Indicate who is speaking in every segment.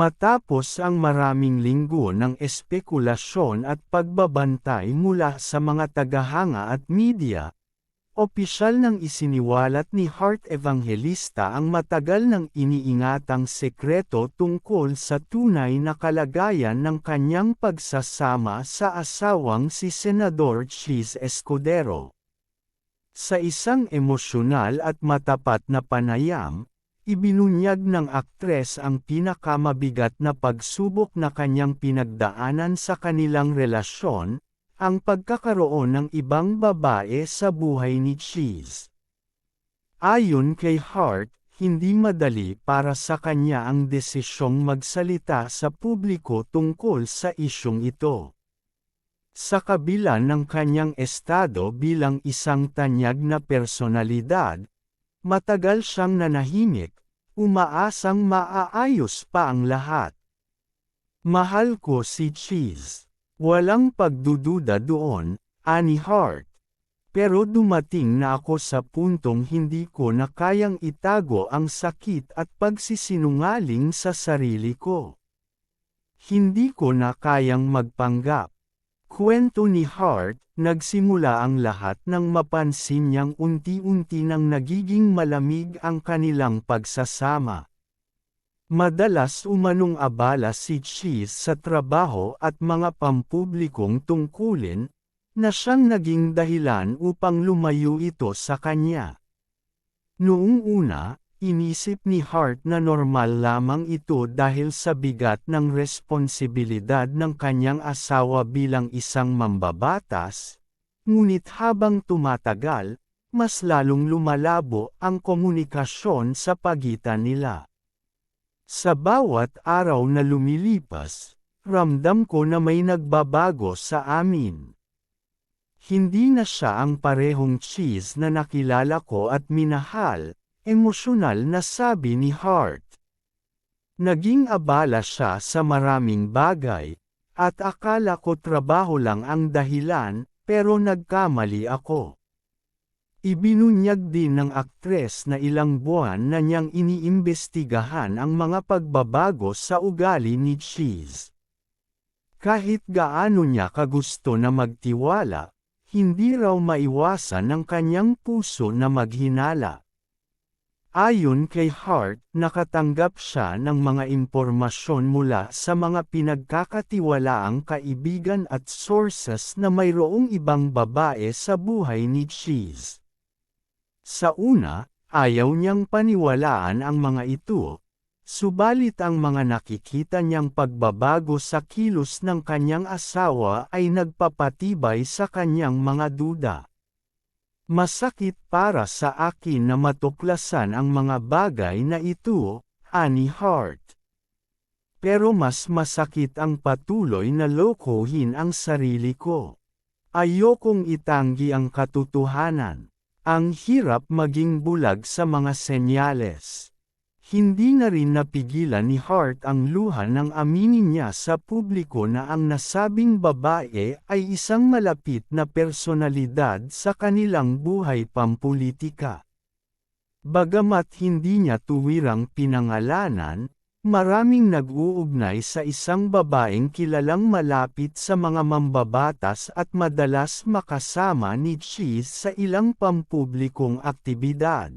Speaker 1: Matapos ang maraming linggo ng espekulasyon at pagbabantay mula sa mga tagahanga at media, opisyal nang isiniwalat ni Hart Evangelista ang matagal nang iniingatang sekreto tungkol sa tunay na kalagayan ng kanyang pagsasama sa asawang si Senador Chis Escudero. Sa isang emosyonal at matapat na panayam, ibinunyag ng aktres ang pinakamabigat na pagsubok na kanyang pinagdaanan sa kanilang relasyon, ang pagkakaroon ng ibang babae sa buhay ni Chis. Ayon kay Hart, hindi madali para sa kanya ang desisyong magsalita sa publiko tungkol sa isyung ito. Sa kabila ng kanyang estado bilang isang tanyag na personalidad, matagal siyang nanahimik, umaasang maaayos pa ang lahat. Mahal ko si Chis. Walang pagdududa doon, ani Hart. Pero dumating na ako sa puntong hindi ko na kayang itago ang sakit at pagsisinungaling sa sarili ko. Hindi ko na kayang magpanggap. Kwento ni Hart, nagsimula ang lahat nang mapansin niyang unti-unti nang nagiging malamig ang kanilang pagsasama. Madalas umanong abala si Chis sa trabaho at mga pampublikong tungkulin, na siyang naging dahilan upang lumayo ito sa kanya. Noong una, inisip ni Hart na normal lamang ito dahil sa bigat ng responsibilidad ng kanyang asawa bilang isang mambabatas, ngunit habang tumatagal, mas lalong lumalabo ang komunikasyon sa pagitan nila. Sa bawat araw na lumilipas, ramdam ko na may nagbabago sa amin. Hindi na siya ang parehong Chis na nakilala ko at minahal, emosyonal na sabi ni Hart. Naging abala siya sa maraming bagay, at akala ko trabaho lang ang dahilan, pero nagkamali ako. Ibinunyag din ng aktres na ilang buwan na niyang iniimbestigahan ang mga pagbabago sa ugali ni Chis. Kahit gaano niya kagusto na magtiwala, hindi raw maiwasan ng kanyang puso na maghinala. Ayon kay Hart, nakatanggap siya ng mga impormasyon mula sa mga pinagkakatiwalaang kaibigan at sources na mayroong ibang babae sa buhay ni Chis. Sa una, ayaw niyang paniwalaan ang mga ito, subalit ang mga nakikita niyang pagbabago sa kilos ng kanyang asawa ay nagpapatibay sa kanyang mga duda. Masakit para sa akin na matuklasan ang mga bagay na ito, ani Hart. Pero mas masakit ang patuloy na lokohin ang sarili ko. Ayokong itanggi ang katotohanan. Ang hirap maging bulag sa mga senyales. Hindi na rin napigilan ni Hart ang luha nang aminin niya sa publiko na ang nasabing babae ay isang malapit na personalidad sa kanilang buhay pampulitika. Bagamat hindi niya tuwirang pinangalanan, maraming nag-uugnay sa isang babaeng kilalang malapit sa mga mambabatas at madalas makasama ni Chis sa ilang pampublikong aktibidad.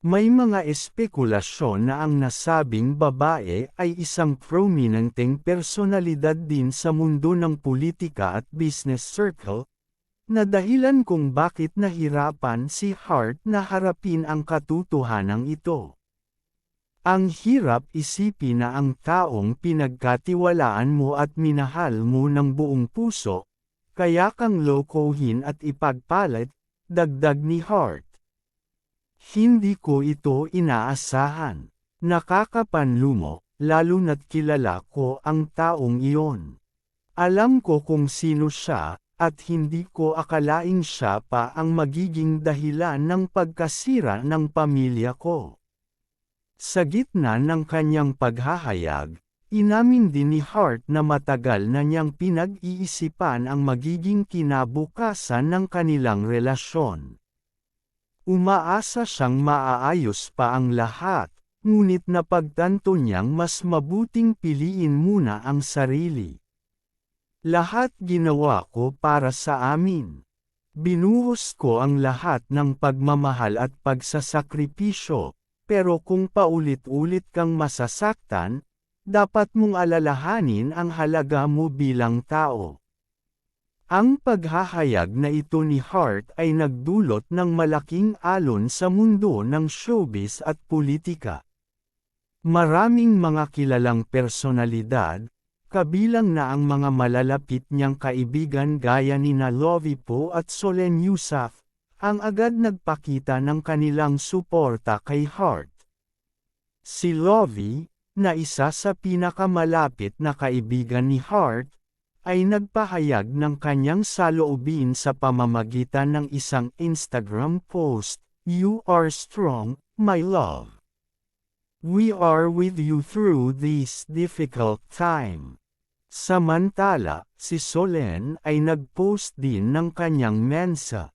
Speaker 1: May mga espekulasyon na ang nasabing babae ay isang prominenteng personalidad din sa mundo ng politika at business circle, na dahilan kung bakit nahirapan si Hart na harapin ang katotohanan ito. Ang hirap isipin na ang taong pinagkatiwalaan mo at minahal mo ng buong puso, kaya kang lokohin at ipagpalit, dagdag ni Hart. Hindi ko ito inaasahan. Nakakapanlumo, lalo na't kilala ko ang taong iyon. Alam ko kung sino siya, at hindi ko akalaing siya pa ang magiging dahilan ng pagkasira ng pamilya ko. Sa gitna ng kanyang paghahayag, inamin din ni Hart na matagal na niyang pinag-iisipan ang magiging kinabukasan ng kanilang relasyon. Umaasa siyang maaayos pa ang lahat, ngunit napagtanto niyang mas mabuting piliin muna ang sarili. Lahat ginawa ko para sa amin. Binuhos ko ang lahat ng pagmamahal at pagsasakripisyo, pero kung paulit-ulit kang masasaktan, dapat mong alalahanin ang halaga mo bilang tao. Ang paghahayag na ito ni Hart ay nagdulot ng malaking alon sa mundo ng showbiz at politika. Maraming mga kilalang personalidad, kabilang na ang mga malalapit niyang kaibigan gaya nina Lovie Poe at Solen Yusuf, ang agad nagpakita ng kanilang suporta kay Hart. Si Lovie, na isa sa pinakamalapit na kaibigan ni Hart, ay nagpahayag ng kanyang saloobin sa pamamagitan ng isang Instagram post, "You are strong, my love. We are with you through this difficult time." Samantala, si Solen ay nag-post din ng kanyang mensa,